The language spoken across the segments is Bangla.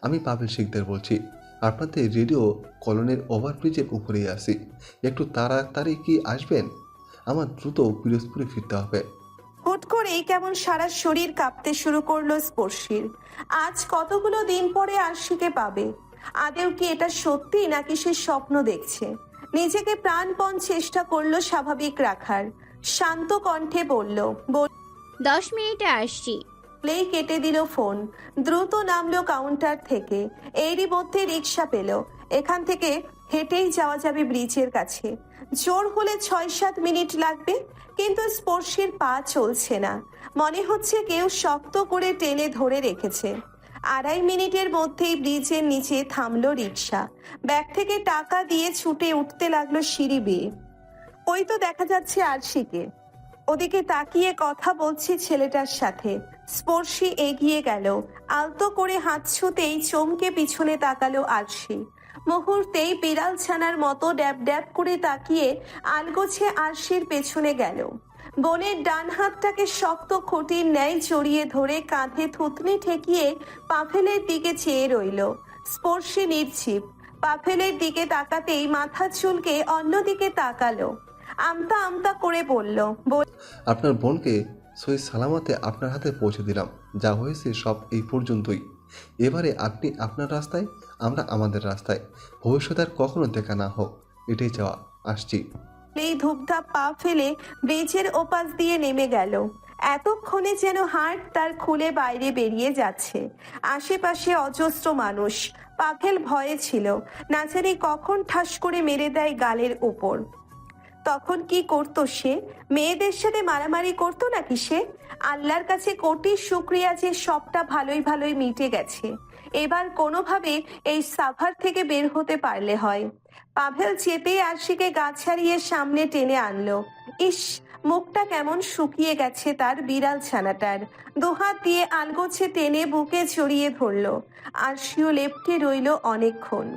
আমি পাবেল শিকদার বলছি। আপনাদের রেডিও কলোনির ওভারব্রিজের উপরেই আছি। একটু তাড়াতাড়ি কি আসবেন? আমার দ্রুত পিরোজপুরে ফিরতে হবে। হুট করেই কেমন সারা শরীর কাঁপতে শুরু করলো স্পর্শীর। আজ কতগুলো দিন পরে আরশিকে পাবে। আদেও কি এটা সত্যি নাকি সে স্বপ্ন দেখছে? নিজেকে প্রাণপণ চেষ্টা করলো স্বাভাবিক রাখার। শান্ত কণ্ঠে বলল, 10 মিনিটে আসছি। বলেই কেটে দিল ফোন। দ্রুত নামলো কাউন্টার থেকে। এরই মধ্যে রিক্সা পেল। এখান থেকে হেঁটেই যাওয়া যাবে ব্রিজের কাছে। জোর হলে 6-7 মিনিট লাগবে, কিন্তু স্পর্শীর পা চলছে না। মনে হচ্ছে কেউ শক্ত করে টেনে ধরে রেখেছে। 2.5 মিনিটের মধ্যেই ব্রিজের নিচে থামলো রিক্সা। ব্যাগ থেকে টাকা দিয়ে ছুটে উঠতে লাগলো সিঁড়ি বেয়ে। ওই তো দেখা যাচ্ছে আরশিকে। ওদিকে তাকিয়ে কথা বলছি ছেলেটার সাথে। স্পর্শী এগিয়ে গেল। আলতো করে হাত ছুঁতেই চমকে পিছনে তাকালো আরশি। মুহূর্তেই বিড়াল ছানার মতো ড্যাব ড্যাব করে তাকিয়ে আলগোছে আরশির পেছনে গেল। বোনের ডান হাতটাকে শক্ত খুঁটির ন্যায় জড়িয়ে ধরে কাঁধে থুতনি ঠেকিয়ে পাফেলের দিকে চেয়ে রইল। স্পর্শী নির্জীব। পাফেলের দিকে তাকাতেই মাথা চুলকে অন্যদিকে তাকালো। আমতা আমতা করে বলল, আপনার বোনকে সহি সালামতে আপনার হাতে পৌঁছে দিলাম। যা হয়েছে সব এই পর্যন্তই। এবারে আপনি আপনার রাস্তায়, আমরা আমাদের রাস্তায়। ভবিষ্যতে আর কখনো দেখা না হোক, এটাই চাওয়া। আসছি। এই ধূপধাপ পা ফেলে ব্রিজের ওপাশ দিয়ে নেমে গেল। এতক্ষণে যেন হার্ট তার খুলে বাইরে বেরিয়ে যাচ্ছে। আশেপাশে অজস্র মানুষ। পাফেল ভয়ে ছিল, না জানি কখন ঠাস করে মেরে দেয় গালের উপর। তখন কি করতো সে? মেয়েদের সাথে মারামারি করতো নাকি সে? আল্লাহর কাছে কোটি শুক্রিয়া যে সবটা ভালোই ভালোই মিটে গেছে। এবার কোনোভাবে এই সাফার থেকে বের হতে পারলে হয়। পাভেল চেপেই আরশিকে গা ছাড়িয়ে সামনে টেনে আনলো। ইস, মুখটা কেমন শুকিয়ে গেছে তার বিড়াল ছানাটার। দুহাত দিয়ে আলগোছে টেনে বুকে জড়িয়ে ধরলো। আরশিও লেপ্টে রইল অনেকক্ষণ।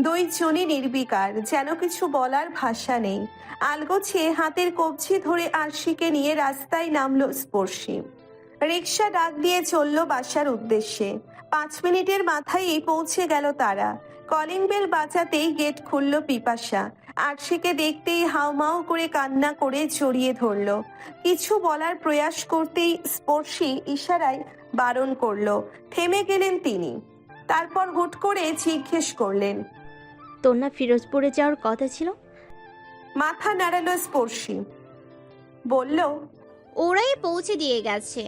দুইজনই নির্বিকার, যেন কিছু বলার ভাষা নেই। আলগোছে হাতের কবজি ধরে আরশিকে নিয়ে রাস্তায় নামলো স্পর্শী। রিক্সা ডাক দিয়ে চলল বাসার উদ্দেশ্যে। 5 মিনিটের মাথায়ই পৌঁছে গেল তারা। কলিং বেল বাজাতেই গেট খুলল পিপাসা। আরশিকে দেখতেই হাউমাউ করে কান্না করে জড়িয়ে ধরল। কিছু বলার প্রয়াস করতেই স্পর্শী ইশারায় বারণ করলো। থেমে গেলেন তিনি। তারপর হুট করে জিজ্ঞেস করলেন, তোর না ফিরোজপুরে যাওয়ার কথা ছিল? মাথা নাড়ালো স্পর্শী। বলল, ওরাই পৌঁছে দিয়ে গেছে।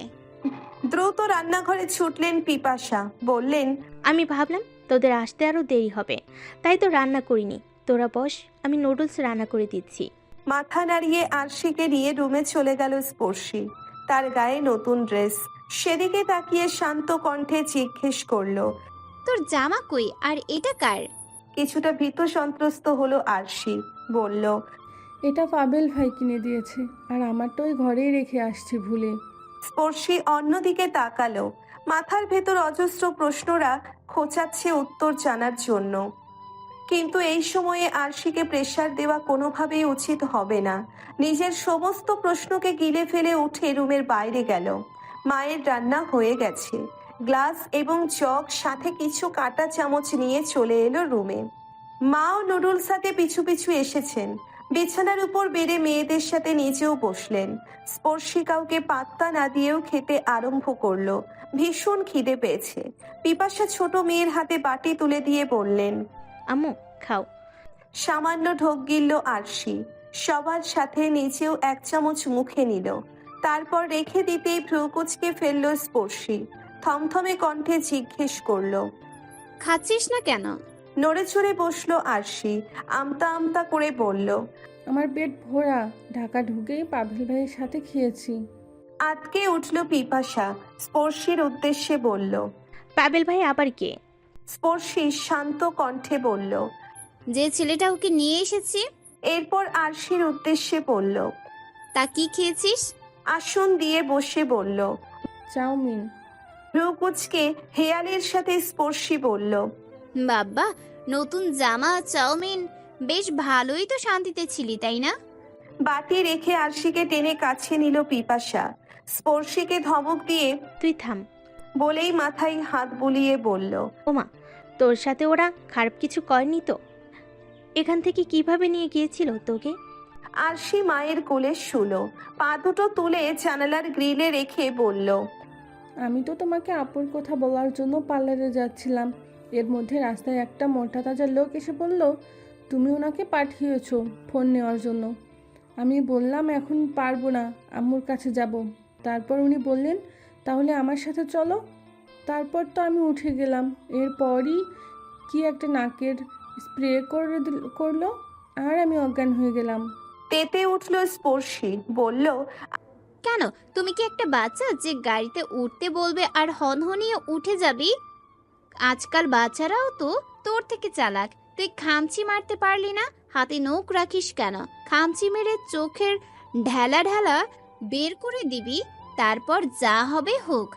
দ্রুত রান্নাঘরে ছুটলেন পিপাসা। বললেন, আমি ভাবলাম তোদের আসতে আরো দেরি হবে, তাই তো রান্না করিনি। তোরা বস, আমি নুডলস রান্না করে দিচ্ছি। মাথা নাড়িয়ে আরশিকে নিয়ে রুমে চলে গেল স্পর্শী। তার গায়ে নতুন ড্রেস। সেদিকে তাকিয়ে শান্ত কণ্ঠে জিজ্ঞেস করলো। তোর জামা কই, আর এটা কার? কিছুটা ভীত সন্ত্রস্ত হলো আরশি। বলল, এটা পাবেল ভাই কিনে দিয়েছে, আর আমারটা ওই ঘরেই রেখে আসছি ভুলে। স্পর্শী অন্যদিকে তাকালো। মাথার ভেতর অজস্র প্রশ্নরা খোঁচাচ্ছে উত্তর জানার জন্য। কিন্তু এই সময়ে আরশিকে প্রেসার দেওয়া কোনোভাবেই উচিত হবে না। নিজের সমস্ত প্রশ্নকে গিলে ফেলে উঠে রুমের বাইরে গেল। মায়ের রান্না হয়ে গেছে। গ্লাস এবং জগ সাথে কিছু কাঁটা চামচ নিয়ে চলে এলো রুমে। মাও নুডলস হাতে পিছু পিছু এসেছেন। বিছানার উপর বেড়ে মেয়েদের সাথে নিজেও বসলেন। স্পর্শী কাউকে পাত্তা না দিয়েও খেতে আরম্ভ করলো। ভীষণ খিদে পেয়েছে। পিপাসা ছোট মেয়ের হাতে বাটি তুলে দিয়ে বললেন, আম্মু খাও। সামান্য ঢোক গিলল আরশি। সবার সাথে নিজেও 1 চামচ মুখে নিল। তারপর রেখে দিতেই ভ্রু কুঁচকে ফেলল স্পর্শী। থমথমে কণ্ঠে জিজ্ঞেস করলো, খাচ্ছিস না কেন? নড়ে চড়ে বসলো আরশি। আমতা আমতা করে বলল, আমার পেট ভরা, ঢাকা ঢুকেই পাবেল ভাইয়ের সাথে খেয়েছি। আতকে উঠল পিপাসা। স্পর্শীর উদ্দেশ্যে বলল। পাবেল ভাই আবার কে? স্পর্শী শান্ত কণ্ঠে বলল। যে ছেলেটা ওকে নিয়ে এসেছে। এরপর আরশির উদ্দেশ্যে বলল। তা কি খেয়েছিস? আসন দিয়ে বসে বলল। চাউমিন। ভ্রু কুঁচকে হেয়ালের সাথে স্পর্শী বলল, বাবা, নতুন জামা, চাউমিন, বেশ ভালোই তো শান্তিতে ছিলি, তাই না? বাটি রেখে আরশিকে টেনে কাছে নিল পিপাসা। স্পর্শীকে ধমক দিয়ে তুই থাম। বলেই মাথায় হাত বুলিয়ে বলল, ওমা, তোর সাথে ওরা খারাপ কিছু করেনি তো? এখান থেকে কিভাবে নিয়ে গিয়েছিল তোকে? আরশি মায়ের কোলে শুলো, পা দুটো তুলে জানালার গ্রিলে রেখে বলল, আমি তো তোমাকে আপুর কথা বলার জন্য পার্লারে যাচ্ছিলাম। এর মধ্যে রাস্তায় একটা মোটা তাজা লোক এসে বলল তুমি ওনাকে পাঠিয়েছো ফোন নেওয়ার জন্য। আমি বললাম এখন পারবো না, আম্মুর কাছে যাব। তারপর উনি বললেন তাহলে আমার সাথে চলো। তারপর তো আমি উঠে গেলাম। এরপরই কি একটা নাকের স্প্রে করলো আর আমি অজ্ঞান হয়ে গেলাম। তেতে উঠল স্পর্শী, বলল, কেন, তুমি কি একটা বাচ্চা যে গাড়িতে উঠতে বলবে আর হনহনিয়ে উঠে যাবি? আজকাল বাচ্চারাও তো তোর থেকে চালাক। তুই খামচি মারতে পারলি না, হাতে নখ রাখিস কেন? খামচি মেরে চোখের ঢেলা ঢেলা বের করে দিবি, তারপর যা হবে হোক।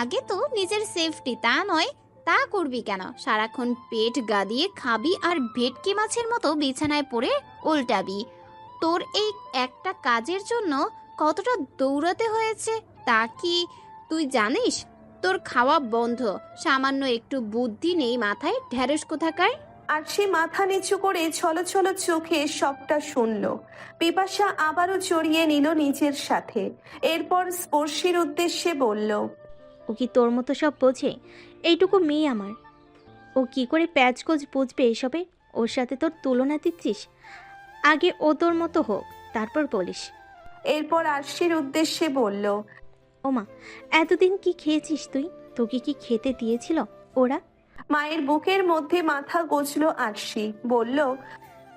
আগে তো নিজের সেফটি, তা নয় তা করবি কেন? সারাক্ষণ পেট গাদিয়ে খাবি আর ভেটকি মাছের মতো বিছানায় পড়ে উল্টাবি। তোর এই একটা কাজের জন্য কতটা দৌড়াতে হয়েছে তা কি তুই জানিস? তোর খাওয়া বন্ধ, সামান্য একটু বুদ্ধি নেই মাথায়, ঢ্যাঁড়স কোথাকার। আরশি মাথা নিচু করে ছলছল চোখে সবটা শুনল। পিপাসা আবারও জড়িয়ে নিল নিজের সাথে। এরপর স্পর্শীর উদ্দেশ্যে বলল, ও কি তোর মতো সব বোঝে? এইটুকু মেয়ে আমার, ও কি করে প্যাচগোজ বুঝবে এসবে? ওর সাথে তোর তুলনা দিচ্ছিস? আগে ও তোর মতো হোক, তারপর বলিস। এরপর আরশির উদ্দেশ্যে বলল, ওমা, এতদিন কি খেয়েছিস তুই? তোকে কি খেতে দিয়েছিল ওরা? মায়ের বুকের মধ্যে মাথা গজলো আরশি, বলল,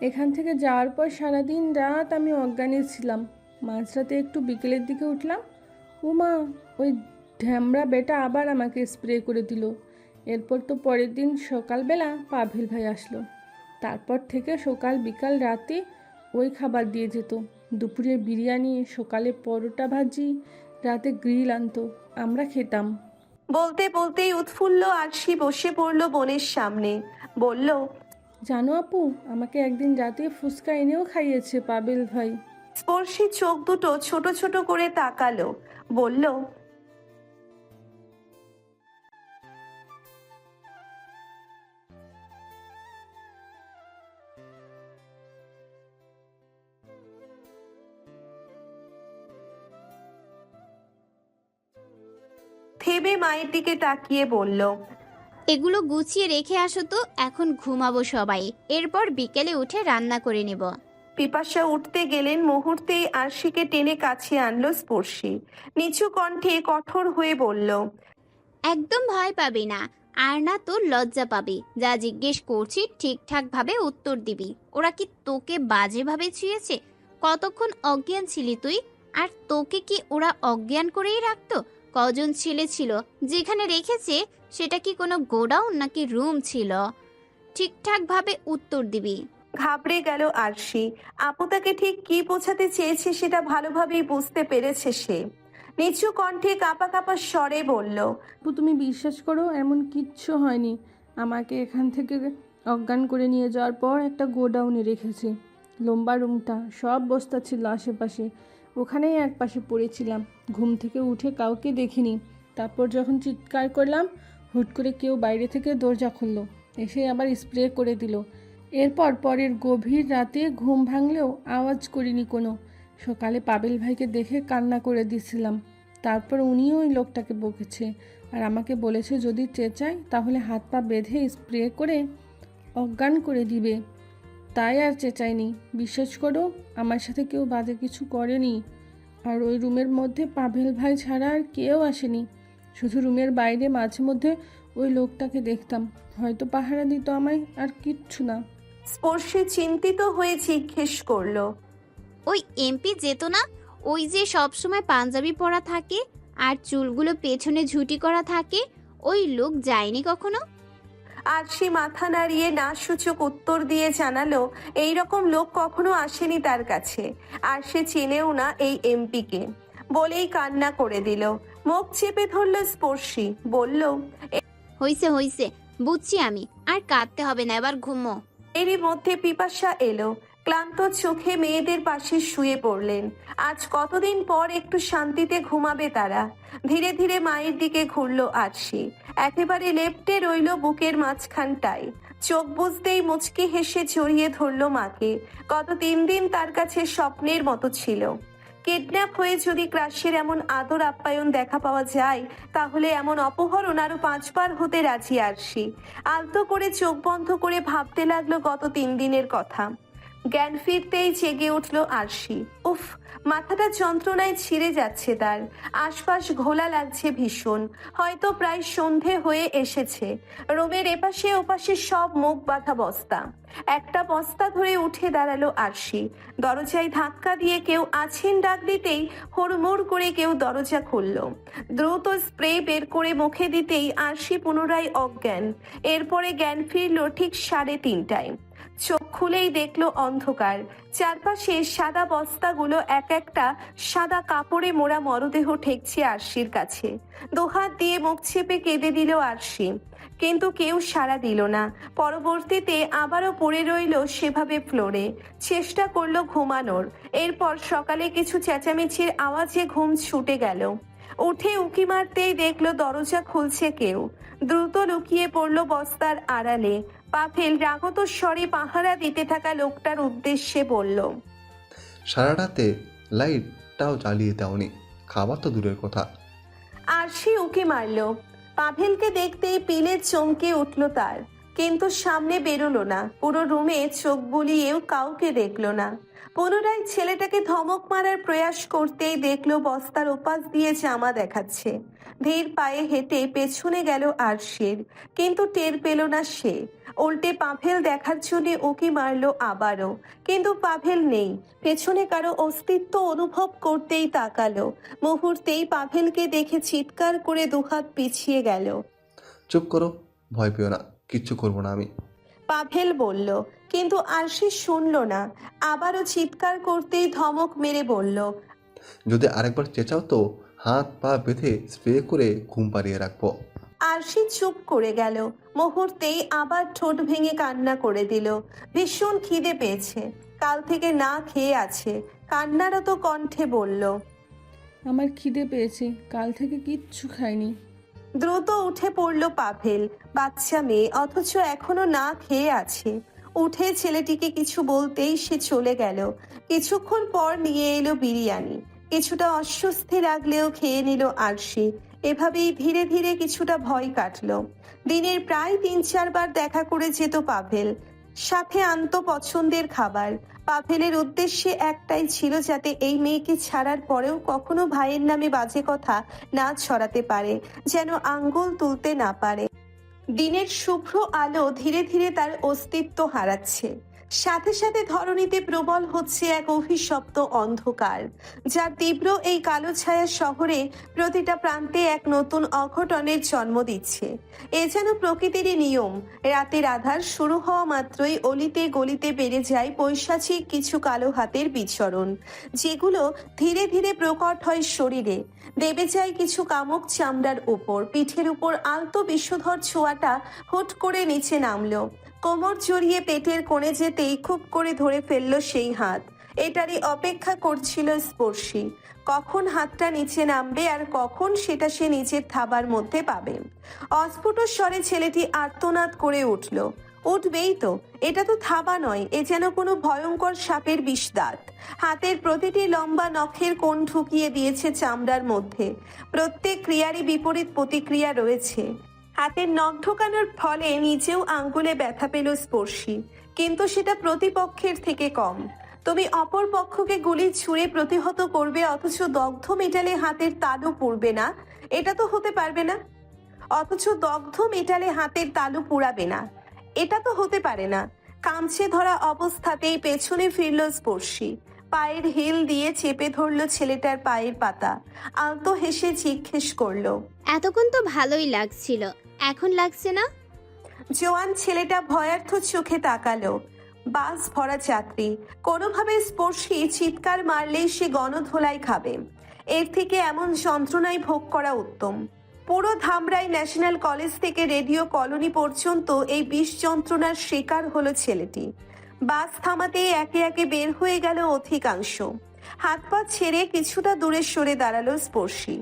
এখান থেকে যাওয়ার পর সারাদিন রাত আমি অজ্ঞানে ছিলাম। মাঝরাতে একটু বিকেলের দিকে উঠলাম, উমা ওই ঢ্যামরা বেটা আবার আমাকে স্প্রে করে দিল। এরপর তো পরের দিন সকালবেলা পাভেল ভাই আসলো। তারপর থেকে সকাল বিকাল রাতে ওই খাবার দিয়ে যেত। দুপুরে বিরিয়ানি, সকালে পরোটা ভাজি, রাতে গ্রিল আনতো, আমরা খেতাম। বলতে বলতেই উৎফুল্ল আরশি বসে পড়ল বোনের সামনে, বলল, জানো আপু, আমাকে একদিন রাতে ফুচকা এনেও খাইয়েছে পাবেল ভাই। স্পর্শী চোখ দুটো ছোট ছোট করে তাকালো, বলল, থেমে মায়ের দিকে তাকিয়ে বলল, এগুলো গুছিয়ে রেখে আসো তো, এখন ঘুমাবো সবাই, এরপর বিকেলে উঠে রান্না করে নেব। পিপাসা উঠতে গেলেন, মুহূর্তেই আরশিকে টেনে কাছে আনলো স্পর্শী। নিচু কণ্ঠে কঠোর হয়ে বলল, একদম ভয় পাবি না, আর না তোর লজ্জা পাবি। যা জিজ্ঞেস করছি ঠিকঠাক ভাবে উত্তর দিবি। ওরা কি তোকে বাজেভাবে ছুঁয়েছে? কতক্ষণ অজ্ঞান ছিলি তুই? আর তোকে কি ওরা অজ্ঞান করেই রাখতো? কজন ছেলে ছিল যেখানে রেখেছে? সেটা কি কোনো গোডাউন নাকি রুম ছিল? ঠিকঠাক ভাবে উত্তর দিবি। ঘাবড়ে গেল আরশি। আপু তাকে ঠিক কি বোঝাতে চেয়েছে সেটা ভালোভাবেই বুঝতে পেরেছে সে। নিচু কণ্ঠে কাঁপা কাঁপা স্বরে বলল, আপু তুমি বিশ্বাস করো, এমন কিচ্ছু হয়নি। আমাকে এখান থেকে অজ্ঞান করে নিয়ে যাওয়ার পর একটা গোডাউনে রেখেছে। লম্বা রুমটা, সব বস্তা ছিল আশেপাশে, ওখানেই এক পাশে পড়েছিলাম। ঘুম থেকে উঠে কাউকে দেখিনি। তারপর যখন চিৎকার করলাম, হুট করে কেউ বাইরে থেকে দরজা খুললো, এসে আবার স্প্রে করে দিল। এরপর পরের গভীর রাতে ঘুম ভাঙলেও আওয়াজ করিনি কোনো। সকালে পাবেল ভাইকে দেখে কান্না করে দিয়েছিলাম। তারপর উনিও ওই লোকটাকে বকেছে আর আমাকে বলেছে যদি চেঁচাই তাহলে হাত পা বেঁধে স্প্রে করে অজ্ঞান করে দিবে। তাই আর চেঁচাইনি। বিশ্বাস করো, আমার সাথে কেউ বাজে কিছু করেনি। আর ওই রুমের মধ্যে পাবেল ভাই ছাড়া আর কেউ আসেনি। শুধু রুমের বাইরে মাঝে মধ্যে ওই লোকটাকে দেখতাম, হয়তো পাহারা দিত আমায়, আর কিচ্ছু না। স্পর্শী চিন্তিত হয়ে জিজ্ঞেস করলো, ওই এমপি যেত না? ওই যে সবসময় পাঞ্জাবি পরা থাকে আর চুলগুলো পেছনে ঝুটি করা থাকে, ওই লোক যায়নি কখনো? আরশি মাথা নাড়িয়ে না সূচক উত্তর দিয়ে জানালো, এই রকম লোক কখনো আসেনি তার কাছে, আর সে চেনেও না এই এমপিকে। বলেই কান্না করে দিল। মুখ চেপে ধরল স্পর্শী, বলল, হইছে হইছে, বুঝছি আমি, আর কাঁদতে হবে না, এবার ঘুমো। এরই মধ্যে পিপাসা এলো। ক্লান্ত চোখে মেয়েদের পাশে শুয়ে পড়লেন। আজ কতদিন পর একটু শান্তিতে ঘুমাবে তারা। ধীরে ধীরে মায়ের দিকে ঘুরল আরশি। একেবারে লেপ্টে রইল বুকের মাঝখানটায়। চোখ বুঝতেই মুচকি হেসে জড়িয়ে ধরল মাকে। গত 3 দিন তার কাছে স্বপ্নের মতো ছিল। কিডন্যাপ হয়ে যদি ক্রাশের এমন আদর আপ্যায়ন দেখা পাওয়া যায়, তাহলে এমন অপহরণ আরো 5 বার হতে রাজি আরশি। আলতো করে চোখ বন্ধ করে ভাবতে লাগলো গত 3 দিনের কথা। জ্ঞান ফিরতেই জেগে উঠল আরশি। উফ, মাথাটা যন্ত্রণায় ছিঁড়ে যাচ্ছে তার। আশপাশ ঘোলা লাগছে ভীষণ। হয়তো প্রায় সন্ধে হয়ে এসেছে। রুমের এপাশে ওপাশে সব মুখ বাঁধা বস্তা। একটা বস্তা ধরে উঠে দাঁড়ালো আরশি। দরজায় ধাক্কা দিয়ে কেউ আছেন ডাক দিতেই হুড়মুড় করে কেউ দরজা খুলল। দ্রুত স্প্রে বের করে মুখে দিতেই আরশি পুনরায় অজ্ঞান। এরপরে জ্ঞান ফিরল ঠিক 3:30টায়। চোখ খুলেই দেখলো অন্ধকার। চারপাশে সাদা বস্তাগুলো এক একটা সাদা কাপড়ে মোড়া মরদেহ ঠেকছে আরশির কাছে। দুহাত দিয়ে মুখ চেপে কেঁদে দিল আরশি, কিন্তু কেউ সাড়া দিল না। পরবর্তীতে আবারও পড়ে রইল সেভাবে ফ্লোরে। চেষ্টা করলো ঘুমানোর। এরপর সকালে কিছু চেঁচামেচির আওয়াজে ঘুম ছুটে গেল। উঠে উকি মারতেই দেখলো দরজা খুলছে কেউ। দ্রুত লুকিয়ে পড়লো বস্তার আড়ালে। পাভেল রাগত স্বরে পাহারা দিতে থাকা লোকটার উদ্দেশ্যে বলল, সারা রাতে লাইটটাও জ্বালিয়ে দাওনি, খাবার তো দূরের কথা। আরশি উকি মারল। পাভেলকে দেখতেই পিলে চমকে উঠল তার, কিন্তু সামনে বেরোলো না। পুরো রুমে চোখ বুলিয়েও কাউকে দেখলো না। পুনরায় ছেলেটাকে ধমক মারার প্রয়াস করতেই দেখলো বস্তার ওপাশ দিয়ে জামা দেখাচ্ছে। ধীর পায়ে হেঁটে পেছনে গেল আরশির, কিন্তু টের পেল না সে। উল্টে পাভেল দেখার জন্য উকি মারলো আবারও, কিন্তু পাভেল নেই। পেছনে কারো অস্তিত্ব অনুভব করতেই তাকালো। মুহূর্তেই পাভেলকে দেখে চিৎকার করে দুহাত পিছিয়ে গেল। চুপ করো, ভয় পেও না, কিচ্ছু করবো না আমি। পাভেল বলল, কিন্তু আরশি শুনল না। আবারও চিৎকার করতেই ধমক মেরে বলল, যদি আরেকবার চেঁচাও তো হাত পা বেঁধে স্প্রে করে ঘুম পাড়িয়ে রাখবো। আরশি চুপ করে গেল। মুহূর্তেই আবার ঠোঁট ভেঙে কান্না করে দিল। ভীষণ খিদে পেয়েছে, কাল থেকে না খেয়ে আছে। কান্নারত কণ্ঠে বলল, আমার খিদে পেয়েছে, কাল থেকে কিচ্ছু খাইনি। দ্রুত উঠে পড়ল পাভেল। বাচ্চা মেয়ে, অথচ এখনো না খেয়ে আছে। উঠে ছেলেটিকে কিছু বলতেই সে চলে গেল। কিছুক্ষণ পর নিয়ে এলো বিরিয়ানি। কিছুটা অস্বস্তি লাগলেও খেয়ে নিল আরশি। এভাবেই ধীরে ধীরে কিছুটা ভয় কাটলো। দিনের প্রায় 3-4 বার দেখা করে যেত পাভেল। সাথে আনতো পছন্দের খাবার। পাভেলের উদ্দেশ্যে একটাই ছিল, যাতে এই মেয়েকে ছাড়ার পরেও কখনো ভাইয়ের নামে বাজে কথা না ছড়াতে পারে, যেন আঙ্গুল তুলতে না পারে। দিনের শুভ্র আলো ধীরে ধীরে তার অস্তিত্ব হারাচ্ছে। সাথে সাথে ধরণীতে প্রবল হচ্ছে এক অভিশপ্ত অন্ধকার, যার তীব্র এই কালো ছায়া শহরে প্রতিটা প্রান্তে এক নতুন অঘটনের জন্ম দিচ্ছে। এ যেন প্রকৃতিরই নিয়ম। রাতের আধার শুরু হওয়া মাত্রই অলিতে গলিতে বেড়ে যায় পৈশাচিক কিছু কালো হাতের বিচরণ, যেগুলো ধীরে ধীরে প্রকট হয় শরীরে। দেবে যায় কিছু কামুক চামড়ার উপর। পিঠের উপর আলতো বিষধর ছোঁয়াটা হুট করে নিচে নামলো। কোমর জড়িয়ে পেটের কোণে যেতেই খুব করে ধরে ফেলল সেই হাত। এটারই অপেক্ষা করছিল স্পর্শী। কখন হাতটা নিচে নামবে আর কখন সেটা সে নিজের থাবার মধ্যে পাবে। অস্ফুট স্বরে ছেলেটি আর্তনাদ করে উঠল। উঠবেই তো, এটা তো থাবা নয়, এ যেন কোনো ভয়ঙ্কর সাপের বিষদাঁত। হাতের প্রতিটি লম্বা নখের কোণ ঢুকিয়ে দিয়েছে চামড়ার মধ্যে। প্রত্যেক ক্রিয়ারই বিপরীত প্রতিক্রিয়া রয়েছে। হাতের নখ ঢোকানোর ফলে নিজেও আঙ্গুলে ব্যথা পেল স্পর্শী, কিন্তু সেটা প্রতিপক্ষের থেকে কম। তুমি অপর পক্ষকে গুলি ছুঁড়ে প্রতিহত করবে, অথচ দগ্ধ মেটালে হাতের তালু পুড়বে না, এটা তো হতে পারবে না। অথচ দগ্ধ মেটালে হাতের তালু পুড়াবে না, এটা তো হতে পারে না। কামছে ধরা অবস্থাতেই পেছনে ফিরল স্পর্শী। পায়ের হিল দিয়ে চেপে ধরল ছেলেটার পায়ের পাতা। আলতো হেসে জিজ্ঞেস করলো, এতক্ষণ তো ভালোই লাগছিল, এখন লাগছে না? জোয়ান ছেলেটা ভয়ার্থ চোখে তাকালো। বাস ভরা যাত্রী। কোনোভাবে স্পর্শী চিৎকার মারলেই সে গণধোলাই খাবে। এর থেকে এমন যন্ত্রণায় ভোগ করা উত্তম। পুরো ধামরাই ন্যাশনাল কলেজ থেকে রেডিও কলোনি পর্যন্ত এই বিষ যন্ত্রণার শিকার হলো ছেলেটি। বাস থামাতেই একে একে বের হয়ে গেল অধিকাংশ। হাত পা ছেড়ে কিছুটা দূরে সরে দাঁড়ালো স্পর্শী।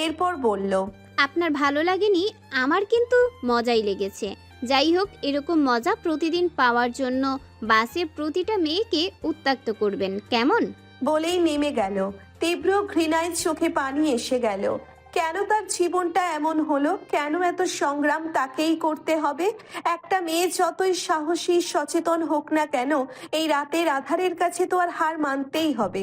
এরপর বলল, আপনার ভালো লাগেনি, আমার কিন্তু মজাই লেগেছে। যাই হোক, এরকম মজা প্রতিদিন পাওয়ার জন্য বাসে প্রতিটা মেয়েকে উত্ত্যক্ত করবেন, কেমন? বলেই নেমে গেল। তীব্র ঘৃণায় চোখে পানি এসে গেল। কেন তার জীবনটা এমন হলো? কেন এত সংগ্রাম তাকেই করতে হবে? একটা মেয়ে যতই সাহসী সচেতন হোক না কেন, এই রাতের আধারের কাছে তো আর হার মানতেই হবে।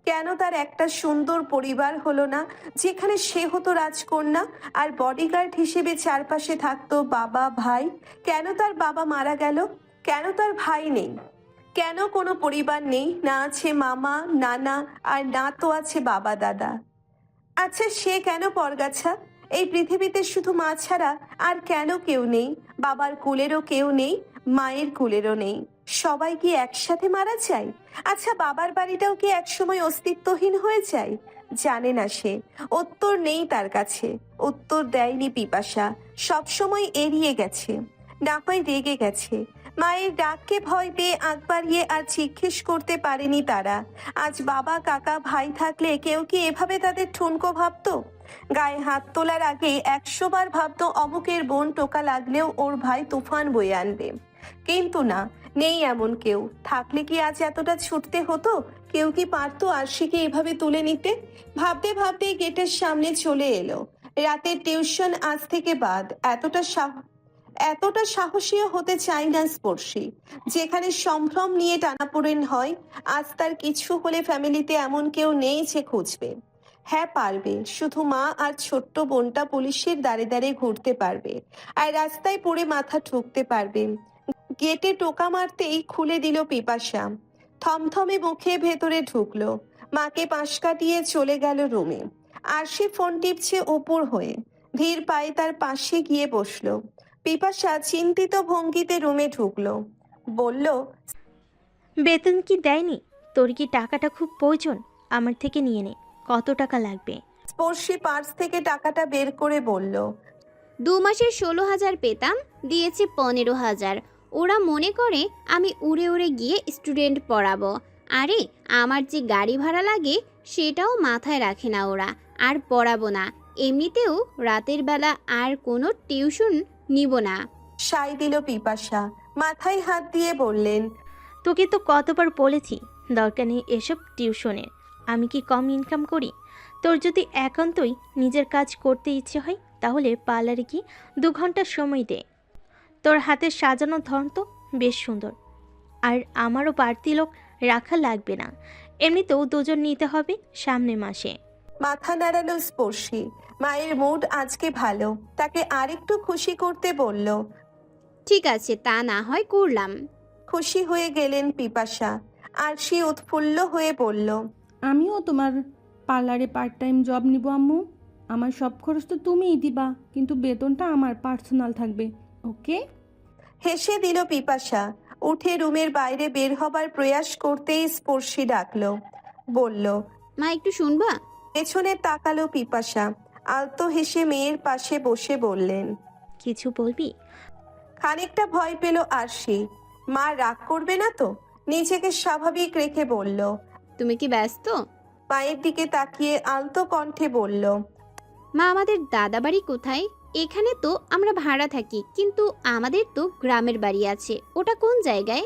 কেন তার একটা সুন্দর পরিবার হলো না, যেখানে সে হতো রাজকন্যা আর বডিগার্ড হিসেবে চারপাশে থাকতো বাবা ভাই? কেন তার বাবা মারা গেল? কেন তার ভাই নেই? কেন কোনো পরিবার নেই? না আছে মামা নানা, আর না তো আছে বাবা দাদা। আচ্ছা, সে কেন পরগাছা? এই পৃথিবীতে শুধু মা ছাড়া আর কেন কেউ নেই? বাবার কুলেরও কেউ নেই, মায়ের কুলেরও নেই। সবাই কি একসাথে মারা যায়? আচ্ছা, বাবার বাড়িটাও কি একসময় অস্তিত্বহীন হয়ে যায়? জানে না সে। উত্তর নেই তার কাছে। উত্তর দেয়নি পিপাসা, সবসময় এড়িয়ে গেছে। না হয় রেগে গেছে। মায়ের ডাককে ভয় পেয়ে আগ বাড়িয়ে আর জিজ্ঞেস করতে পারেনি তারা। আজ বাবা কাকা ভাই থাকলে কেউ কি এভাবে তাদের ঠুনকো ভাবতো? গায়ে হাত তোলার আগে 100 বার ভাবতো অমুকের বোন টোকা লাগলেও ওর ভাই তুফান বয়ে আনবে। কিন্তু না, নেই এমন কেউ। থাকলে কি আজ এতটা ছুটতে হতো? কেউ কি পারতো আরশিকে এভাবে তুলে নিতে? ভাবতে ভাবতে গেটের সামনে চলে এলো। রাতের টিউশন আজ থেকে বাদ। এতটা সাহসীও হতে চাই না স্পর্শী। যেখানে সম্ভ্রম নিয়ে টানাপোড়েন হয়, আজ তার কিছু হলে ফ্যামিলিতে এমন কেউ নেই যে খুঁজবে। হ্যাঁ পারবে, শুধু মা আর ছোট্ট বোনটা পুলিশের দাঁড়ে দাঁড়ে ঘুরতে পারবে, আর রাস্তায় পড়ে মাথা ঠুকতে পারবে। গেটে টোকা মারতেই খুলে দিল পিপাসা। থমথমে মুখে ভেতরে ঢুকলো। মাকে পাশ কাটিয়ে চলে গেল রুমে। আর সে ফোন টিপছে উপর হয়ে। ধীর পায়ে তার পাশে গিয়ে বসলো। পিপাসা চিন্তিত ভঙ্গিতে রুমে ঢুকলো। বলল, বেতন কি দেয়নি? তোর কি টাকাটা খুব প্রয়োজন? আমার থেকে নিয়ে নে। কত টাকা লাগবে? স্পর্শী পার্স থেকে টাকাটা বের করে বলল, 2 মাসের 16,000 পেতাম, দিয়েছি 15,000। ওরা মনে করে আমি উড়ে উড়ে গিয়ে স্টুডেন্ট পড়াবো। আরে, আমার যে গাড়ি ভাড়া লাগে সেটাও মাথায় রাখে না ওরা। আর পড়াবো না। এমনিতেও রাতের বেলা আর কোনো টিউশন নিব না। সাই দিল পিপাসা। মাথায় হাত দিয়ে বললেন, তোকে তো কতবার বলেছি দরকার নেই এসব টিউশনের। আমি কি কম ইনকাম করি? তোর যদি একান্তই নিজের কাজ করতে ইচ্ছে হয় তাহলে পার্লারে কি 2 ঘন্টা সময় দে। তোর হাতের সাজানোর ধরন তো বেশ সুন্দর। আর আমারও বাড়তি লোক রাখা লাগবে না। এমনিতেও 2 জন নিতে হবে সামনের মাসে। মাথা নাড়ালো স্পর্শী। মায়ের মুড আজকে ভালো, তাকে আরেকটু খুশি করতে বলল। ঠিক আছে, তা না হয় করলাম। খুশি হয়ে গেলেন পিপাসা। আর সে উৎফুল্ল হয়ে বলল, আমিও তোমার পার্লারে পার্ট টাইম জব নিব আম্মু। আমার সব খরচ তো তুমিই দিবা, কিন্তু বেতনটা আমার পার্সোনাল থাকবে, ওকে? হেসে দিল পিপাসা। উঠে রুমের বাইরে বের হবার প্রয়াস করতেই স্পর্শী ডাকলো। বলল, মা, একটু শুনবা? পেছনে তাকালো পিপাসা। আলতো হেসে মেয়ের পাশে বসে বললেন। কিছু বলবি? খানিকটা ভয় পেল আরশি। মা রাগ করবে না তো? নিজেকে স্বাভাবিক রেখে বলল। তুমি কি ব্যস্ত? মায়ের দিকে তাকিয়ে আলতো কণ্ঠে বলল, মা, আমাদের দাদা বাড়ি কোথায়? এখানে তো আমরা ভাড়া থাকি, কিন্তু আমাদের তো গ্রামের বাড়ি আছে। ওটা কোন জায়গায়?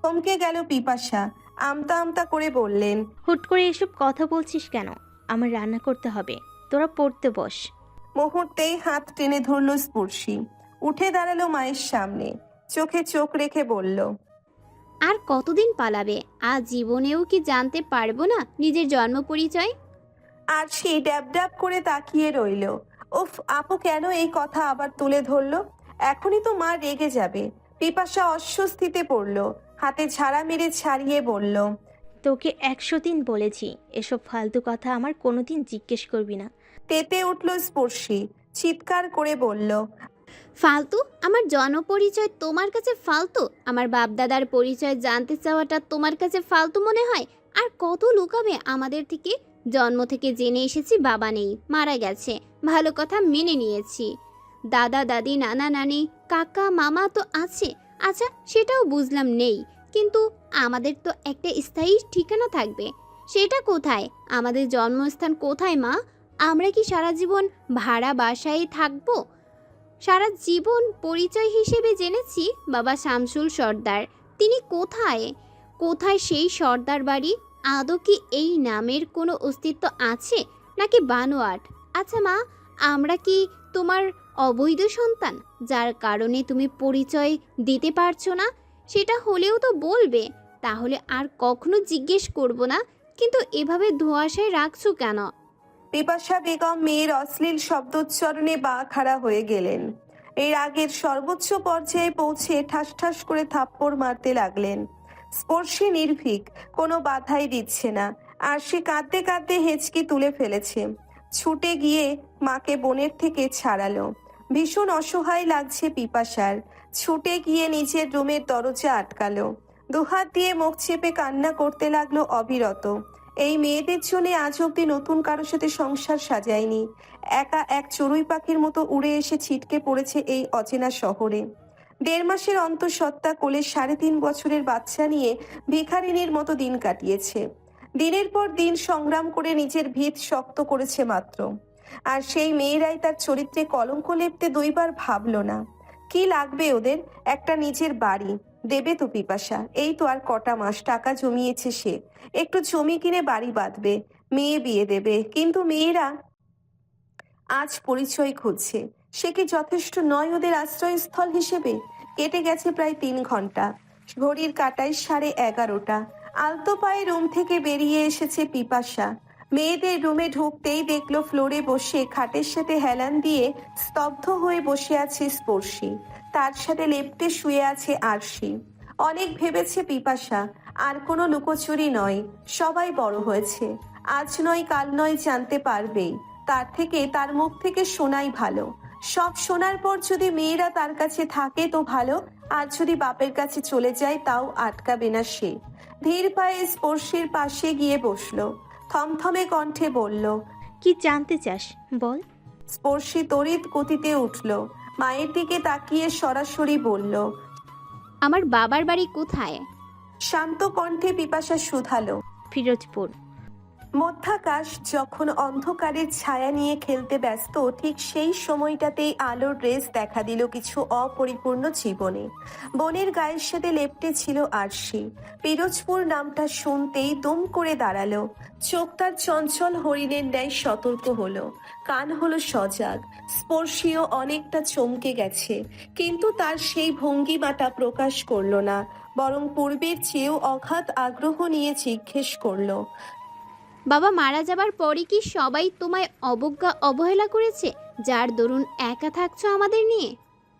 থমকে গেল পিপাসা। আমতা আমতা করে বললেন, হুট করে এসব কথা বলছিস কেন? আমার রান্না করতে হবে, তোরা পড়তে বস। মুহূর্তেই হাত টেনে ধরল স্পর্শী। উঠে দাঁড়ালো মায়ের সামনে। চোখে চোখ রেখে বলল, আর কতদিন পালাবে? আজ জীবনেও কি জানতে পারবো না নিজের জন্ম পরিচয়? আর সে ড্যাব ড্যাব করে তাকিয়ে রইল। উফ, আপু কেন এই কথা আবার তুলে ধরলো? এখনই তো মা রেগে যাবে। পিপাসা অস্বস্তিতে পড়ল। হাতে ঝাড়া মেরে ছাড়িয়ে বলল, তোকে 100 দিন বলেছি এসব ফালতু কথা আমার কোনোদিন জিজ্ঞেস করবি না। তেতে উঠল স্পর্শী। চিৎকার করে বলল, ফালতু? আমার জন্ম পরিচয় তোমার কাছে ফালতু? আমার বাপদাদার পরিচয় জানতে চাওয়াটা তোমার কাছে ফালতু মনে হয়? আর কত লুকাবে আমাদের থেকে? জন্ম থেকে জেনে এসেছি বাবা নেই, মারা গেছে। ভালো কথা মেনে নিয়েছি। দাদা দাদি নানা নানি কাকা মামা তো আছে। আচ্ছা, সেটাও বুঝলাম নেই। কিন্তু আমাদের তো একটা স্থায়ী ঠিকানা থাকবে। সেটা কোথায়? আমাদের জন্মস্থান কোথায় মা? আমরা কি সারা জীবন ভাড়া বাসায় থাকবো? সারা জীবন পরিচয় হিসেবে জেনেছি বাবা শামসুল সর্দার। তিনি কোথায়? কোথায় সেই সর্দার বাড়ি? আদৌ কি এই নামের কোনো অস্তিত্ব আছে নাকি বানোয়াট? আচ্ছা মা, আমরা কি তোমার অবৈধ সন্তান, যার কারণে তুমি পরিচয় দিতে পারছো না? সেটা হলেও তো বলবে, তাহলে আর কখনো জিজ্ঞেস করব না। কিন্তু এভাবে ধোঁয়াশায় রাখছো কেন? পিপাসা বেগম মেয়ের অশ্লীল শব্দোচ্চারণে খাড়া হয়ে গেলেন। এর আগের সর্বোচ্চ পর্যায়ে পৌঁছে ঠাস ঠাস করে থাপ্পড় মারতে লাগলেন। স্পর্শী নির্ভীক, কোনো বাধাই দিচ্ছে না। আর সে কাঁদতে কাঁদতে হেঁচকি তুলে ফেলেছে। ছুটে গিয়ে মাকে বোনের থেকে ছাড়ালো। ভীষণ অসহায় লাগছে পিপাসার। ছুটে গিয়ে নিজের রুমের দরজা আটকালো। দুহাত দিয়ে মুখ চেপে কান্না করতে লাগলো অবিরত। এই মেয়েদের জন্য আজ অব্দি নতুন কারোর সাথে সংসার সাজায়নি। একা এক চড়ুই পাখির মতো উড়ে এসে ছিটকে পড়েছে এই অচেনা শহরে। 1.5 মাসের অন্তঃসত্ত্বা কোলে 3.5 বছরের বাচ্চা নিয়ে ভিখারিনীর মতো দিন কাটিয়েছে। দিনের পর দিন সংগ্রাম করে নিজের ভিত শক্ত করেছে মাত্র। আর সেই মেয়েরাই তার চরিত্রে কলঙ্ক লেপতে 2 বার ভাবলো না। কি লাগবে ওদের? একটা নিজের বাড়ি দেবে তো পিপাসা। এই তো আর কটা মাস টাকা জমিয়েছে সে। একটু জমি কিনে বাড়ি বাঁধবে, মেয়ে বিয়ে দেবে। কিন্তু মেয়েরা আজ পরিচয় খুঁজছে। সে কি যথেষ্ট নয় ওদের আশ্রয়স্থল হিসেবে? কেটে গেছে প্রায় 3 ঘন্টা। ঘড়ির কাঁটায় 11:30। আলতো পায়ে রুম থেকে বেরিয়ে এসেছে পিপাসা। মেয়েদের রুমে ঢুকতেই দেখলো ফ্লোরে বসে খাটের সাথে হেলান দিয়ে স্তব্ধ হয়ে বসে আছে স্পর্শী। তার সাথে লেপ্টে শুয়ে আছে আরশি। অনেক ভেবেছে পিপাসা, আর কোনো লুকোচুরি নয়, সবাই বড় হয়েছে। আজ নয় কাল নয় জানতে পারবেই। তার থেকে তার মুখ থেকে শোনাই ভালো। সব শোনার পর যদি মেয়েরা তার কাছে থাকে তো ভালো, আর যদি বাপের কাছে চলে যায় তাও আটকাবে না সে। ধীর পায়ে স্পর্শীর পাশে গিয়ে বসলো। থমথমে কণ্ঠে বলল, কি জানতে চাস বল। স্পর্শী তড়িৎ গতিতে উঠল। মায়ের দিকে তাকিয়ে সরাসরি বলল, আমার বাবার বাড়ি কোথায়? শান্ত কণ্ঠে পিপাসা শুধালো, ফিরোজপুর। মধ্যাকাশ যখন অন্ধকারের ছায়া নিয়ে খেলতে ব্যস্ত, ঠিক সেই সময়টাতেই আলোর রেস দেখা দিল কিছু অপরিপূর্ণ জীবনে। বনের গায়ের সাথে লেপ্টে ছিল আরশি। পিরোজপুর নামটা শুনতেই দুম করে দাঁড়ালো। চোখ তার চঞ্চল হরিণের ন্যায় সতর্ক হলো, কান হলো সজাগ। স্পর্শীয় অনেকটা চমকে গেছে, কিন্তু তার সেই ভঙ্গিমাটা প্রকাশ করলো না, বরং পূর্বের চেয়েও অগাধ আগ্রহ নিয়ে জিজ্ঞেস করলো, বাবা মারা যাবার পরে কি সবাই তোমায় অবজ্ঞা অবহেলা করেছে, যার দরুন একা থাকছো আমাদের নিয়ে?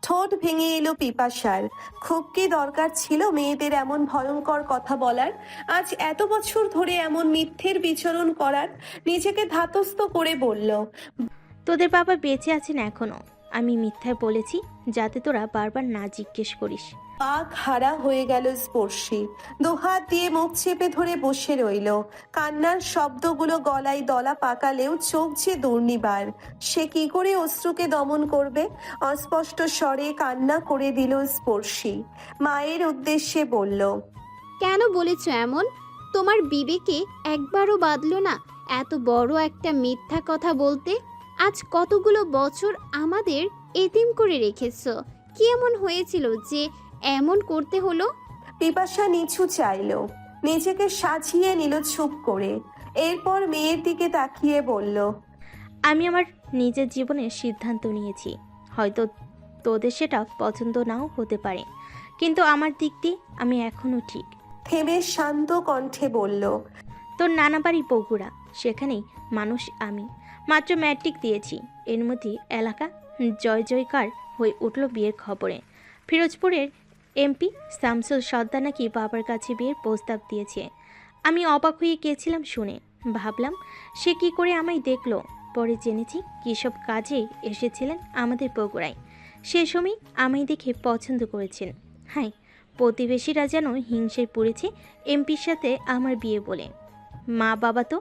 ঠোঁট ভেঙে এলো পিপাসার। খুব কি দরকার ছিল মেয়েদের এমন ভয়ঙ্কর কথা বলার? আজ এত বছর ধরে এমন মিথ্যের বিচরণ করার? নিজেকে ধাতস্থ করে বলল, তোদের বাবা বেঁচে আছেন এখনো। আমি মিথ্যায় বলেছি যাতে তোরা বারবার না জিজ্ঞেস করিস। পা খাড়া হয়ে গেল স্পর্শী। দুহাত দিয়ে মুখ চেপে ধরে বসে রইল। কান্নার শব্দগুলো গলায় দলা পাকালেও চোখ যে দুর্নিবার। সে কি করে অশ্রুকে দমন করবে? অস্পষ্ট স্বরে কান্না করে দিল স্পর্শী। মায়ের উদ্দেশ্যে বলল, কেন বলেছো এমন? তোমার বিবেকে একবারও বাঁধলো না এত বড় একটা মিথ্যা কথা বলতে? আজ কতগুলো বছর আমাদের এতিম করে রেখেছো। কি এমন হয়েছিল যে এমন করতে হলো? পিপাসা নিচু চাইল, নিজেকে সাজিয়ে নিল চুপ করে। এরপর মেয়ের দিকে তাকিয়ে বলল, আমি আমার নিজের জীবনের সিদ্ধান্ত নিয়েছি। হয়তো তোদের সেটা পছন্দ নাও হতে পারে, কিন্তু আমার দিক দিয়ে আমি এখনও ঠিক। থেমে শান্ত কণ্ঠে বলল, তোর নানা বাড়ি বগুড়া, সেখানেই মানুষ আমি। মাত্র ম্যাট্রিক দিয়েছি, এর মধ্যে এলাকা জয় জয়কার হয়ে উঠল বিয়ের খবরে। ফিরোজপুরের এমপি শামসুল সর্দার নাকি বাবার কাছে বিয়ের প্রস্তাব দিয়েছে। আমি অবাক হয়ে গিয়েছিলাম শুনে। ভাবলাম সে কি করে আমায় দেখলো। পরে জেনেছি কীসব কাজে এসেছিলেন আমাদের বগুড়ায়। সে সময় আমায় দেখে পছন্দ করেছেন। হাই, প্রতিবেশীরা যেন হিংসায় পড়েছে এমপির সাথে আমার বিয়ে বলে। মা বাবা তো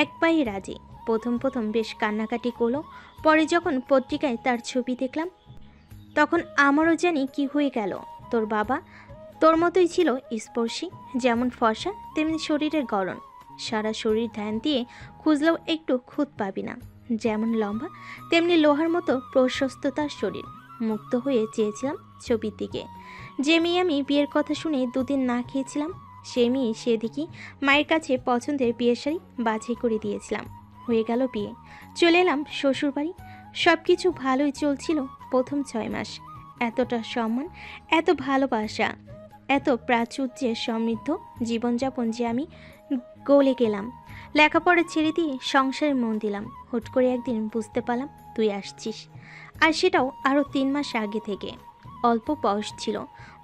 এক পায়ে রাজি। প্রথম বেশ কান্নাকাটি করলো। পরে যখন পত্রিকায় তার ছবি দেখলাম, তখন আমারও জানি কি হয়ে গেল। তোর বাবা তোর মতোই ছিল স্পর্শী, যেমন ফর্সা তেমনি শরীরের গড়ন। সারা শরীর ধ্যান দিয়ে খুঁজলেও একটু খুঁত পাবি না। যেমন লম্বা তেমনি লোহার মতো প্রশস্ততার শরীর। মুক্ত হয়ে চেয়েছিলাম ছবির দিকে। যে মেয়ে আমি বিয়ের কথা শুনে দুদিন না খেয়েছিলাম, সে মেয়ে সেদিকে মায়ের কাছে পছন্দের বিয়ের শাড়ি বাছাই করে দিয়েছিলাম। হয়ে গেল বিয়ে, চলে এলাম শ্বশুরবাড়ি। সব কিছু ভালোই চলছিল প্রথম 6 মাস। এতটা সম্মান, এত ভালোবাসা, এত প্রাচুর্যে সমৃদ্ধ জীবনযাপন যে আমি গলে গেলাম। লেখাপড়া ছেড়ে দিয়ে সংসারে মন দিলাম। হুট করে একদিন বুঝতে পারলাম তুই আসছিস, আর সেটাও আরও 3 মাস আগে থেকে। অল্প বয়স ছিল,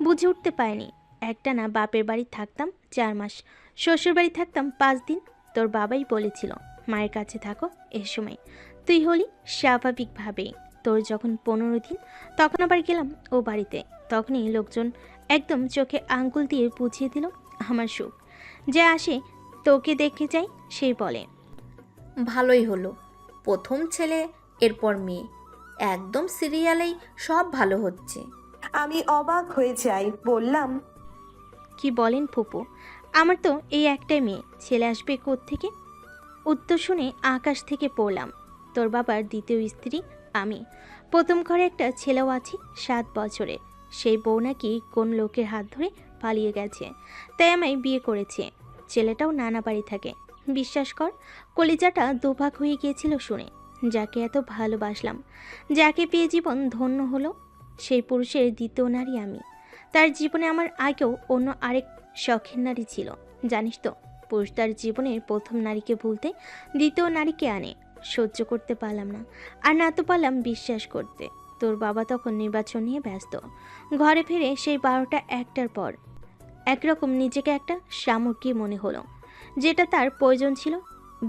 বুঝে উঠতে পারিনি। একটানা বাপের বাড়ি থাকতাম 4 মাস, শ্বশুর বাড়ি থাকতাম 5 দিন। তোর বাবাই বলেছিল মায়ের কাছে থাকো এ সময়। তুই হলি স্বাভাবিকভাবেই। তোর যখন 15 দিন, তখন আবার গেলাম ও বাড়িতে। তখনই লোকজন একদম চোখে আঙ্গুল দিয়ে বুঝিয়ে দিল আমার সুখ। যে আসে তোকে দেখে যাই, সেই বলে ভালোই হলো, প্রথম ছেলে এরপর মেয়ে, একদম সিরিয়ালেই সব ভালো হচ্ছে। আমি অবাক হয়ে যাই, বললাম, কি বলেন ফুপু, আমার তো এই একটাই মেয়ে, ছেলে আসবে কোত্থেকে? উত্তর শুনে আকাশ থেকে পড়লাম। তোর বাবার দ্বিতীয় স্ত্রী আমি। প্রথম ঘরে একটা ছেলেও আছে 7 বছরে। সেই বউ নাকি কোন লোকের হাত ধরে পালিয়ে গেছে, তাই আমায় বিয়ে করেছে। ছেলেটাও নানা বাড়ি থাকে। বিশ্বাস কর, কলিজাটা দুভাগ হয়ে গিয়েছিল শুনে। যাকে এত ভালোবাসলাম, যাকে পেয়ে জীবন ধন্য হলো, সেই পুরুষের দ্বিতীয় নারী আমি। তার জীবনে আমার আগেও অন্য আরেক শখের নারী ছিল। জানিস তো, পুরুষ তার জীবনের প্রথম নারীকে ভুলতে দ্বিতীয় নারীকে আনে। সহ্য করতে পারলাম না, আর না তো পারলাম বিশ্বাস করতে। তোর বাবা তখন নির্বাচন নিয়ে ব্যস্ত। ঘরে ফিরে সেই 12টা 1টার পর একরকম নিজেকে একটা সামগ্রী মনে হলো, যেটা তার প্রয়োজন ছিল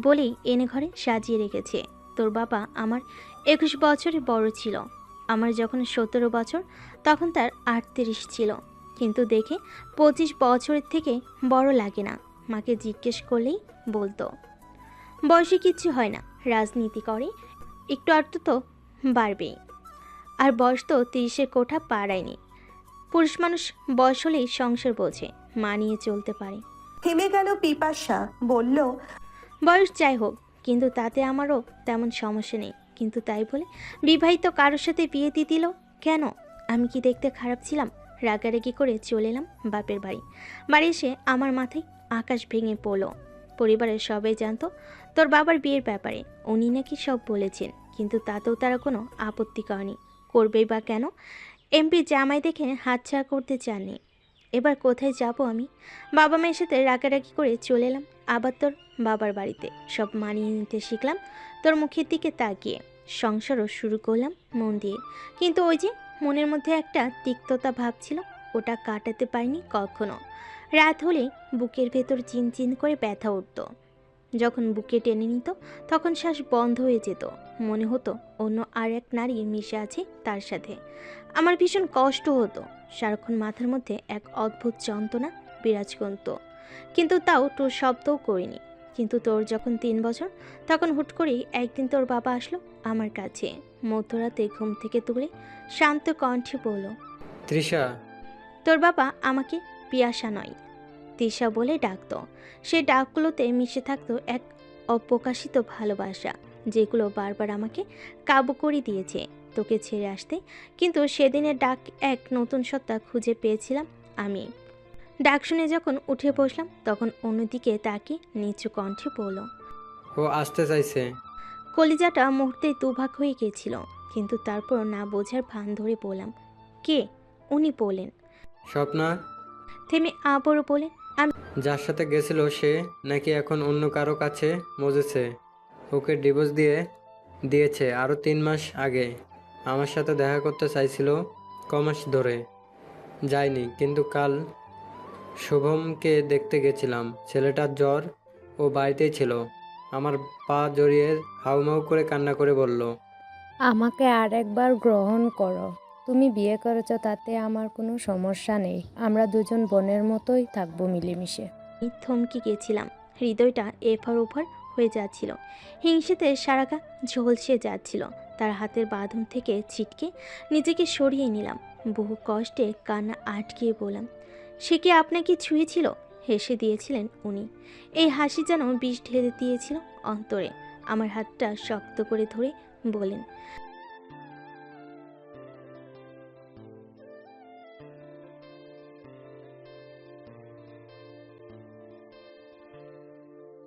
বলেই এনে ঘরে সাজিয়ে রেখেছে। তোর বাবা আমার 21 বছরে বড় ছিল। আমার যখন 17 বছর, তখন তার 38 ছিল। কিন্তু দেখে 25 বছরের থেকে বড় লাগে না। মাকে জিজ্ঞেস করলেই বলতো বয়সে কিচ্ছু হয় না, রাজনীতি করে, একটু আধটু তো বাড়বেই। আর বয়স তো 30-এর কোঠা পাড়ায়নি। পুরুষ মানুষ বয়স হলেই সংসার বোঝে, মানিয়ে চলতে পারে। থেমে গেল পিপাসা, বলল, বয়স যাই হোক, কিন্তু তাতে আমারও তেমন সমস্যা নেই। কিন্তু তাই বলে বিবাহিত কারোর সাথে বিয়ে দিয়ে দিল কেন? আমি কি দেখতে খারাপ ছিলাম? রাগারাগি করে চলে এলাম বাপের বাড়ি। বাড়ি এসে আমার মাথায় আকাশ ভেঙে পড়ল। পরিবারের সবাই জানতো তোর বাবার বিয়ের ব্যাপারে। উনি নাকি সব বলেছেন, কিন্তু তাতেও তারা কোনো আপত্তি করেনি। করবেই বা কেন? এমপি জামাই দেখে হাতছাড়া করতে চাননি। এবার কোথায় যাব আমি? বাবা মায়ের সাথে রাগারাগি করে চলে এলাম আবার তোর বাবার বাড়িতে। সব মানিয়ে নিতে শিখলাম তোর মুখের দিকে তাকিয়ে। সংসারও শুরু করলাম মন দিয়ে। কিন্তু ওই যে মনের মধ্যে একটা তিক্ততা ভাব ছিল, ওটা কাটাতে পারিনি কখনো। রাত হলে বুকের ভেতর চিনচিন করে ব্যথা উঠত। যখন বুকে টেনে নিত, তখন শ্বাস বন্ধ হয়ে যেত। মনে হতো অন্য আর এক নারী মিশে আছে তার সাথে। আমার ভীষণ কষ্ট হতো। সারাক্ষণ মাথার মধ্যে এক অদ্ভুত যন্ত্রণা বিরাজ করত, কিন্তু তাও তোর শব্দও করিনি। কিন্তু তোর যখন 3 বছর, তখন হুট করেই একদিন তোর বাবা আসলো আমার কাছে। মধ্যরাতে ঘুম থেকে তুলে শান্ত কণ্ঠে বলল, তৃষা। তোর বাবা আমাকে পিয়াসা নয়, তৃষা বলে ডাকতো। সে ডাকগুলোতে মিশে থাকতো এক অপ্রকাশিত ভালোবাসা, যেগুলো বারবার আমাকে কাবু করে দিয়েছে তোকে ছেড়ে আসতে। কিন্তু সেদিনের ডাক এক নতুন সত্তা খুঁজে পেয়েছিলাম আমি। ডাক শুনে যখন উঠে বসলাম, তখন অন্যদিকে তাকে নিচু কণ্ঠে বলল, ও আসতে চাইছে। কলিজাটা মুহূর্তেই দুভাগ হয়ে গিয়েছিল, কিন্তু তারপর না বোঝার ভান ধরে বললাম, কে? উনি বলেন। স্বপ্না। থেমে আবারও বলে, যার সাথে গেছিল সে নাকি এখন অন্য কারো কাছে মজেছে। ওকে ডিভোর্স দিয়েছে আরও 3 মাস আগে। আমার সাথে দেখা করতে চাইছিল কমাস ধরে, যায়নি। কিন্তু কাল শুভমকে দেখতে গেছিলাম। ছেলেটার জ্বর, ও বাড়িতেই ছিল। আমার পা জড়িয়ে হাউমাউ করে কান্না করে বলল, আমাকে আরেকবার গ্রহণ করো। তুমি বিয়ে করেছো, তাতে আমার কোনো সমস্যা নেই। আমরা দুজন বোনের মতোই থাকবো মিলেমিশে। থমকে গেছিলাম। হৃদয়টা এফার ওফার হয়ে যাচ্ছিল। হিংসেতে সারা গা ঝলসে যাচ্ছিল। তার হাতের বাঁধন থেকে ছিটকে নিজেকে সরিয়ে নিলাম। বহু কষ্টে কান্না আটকিয়ে বললাম, সে কি আপনাকে ছুঁয়েছিল? হেসে দিয়েছিলেন উনি। এই হাসি যেন বিষ ঢেলে দিয়েছিল অন্তরে। আমার হাতটা শক্ত করে ধরে বলেন,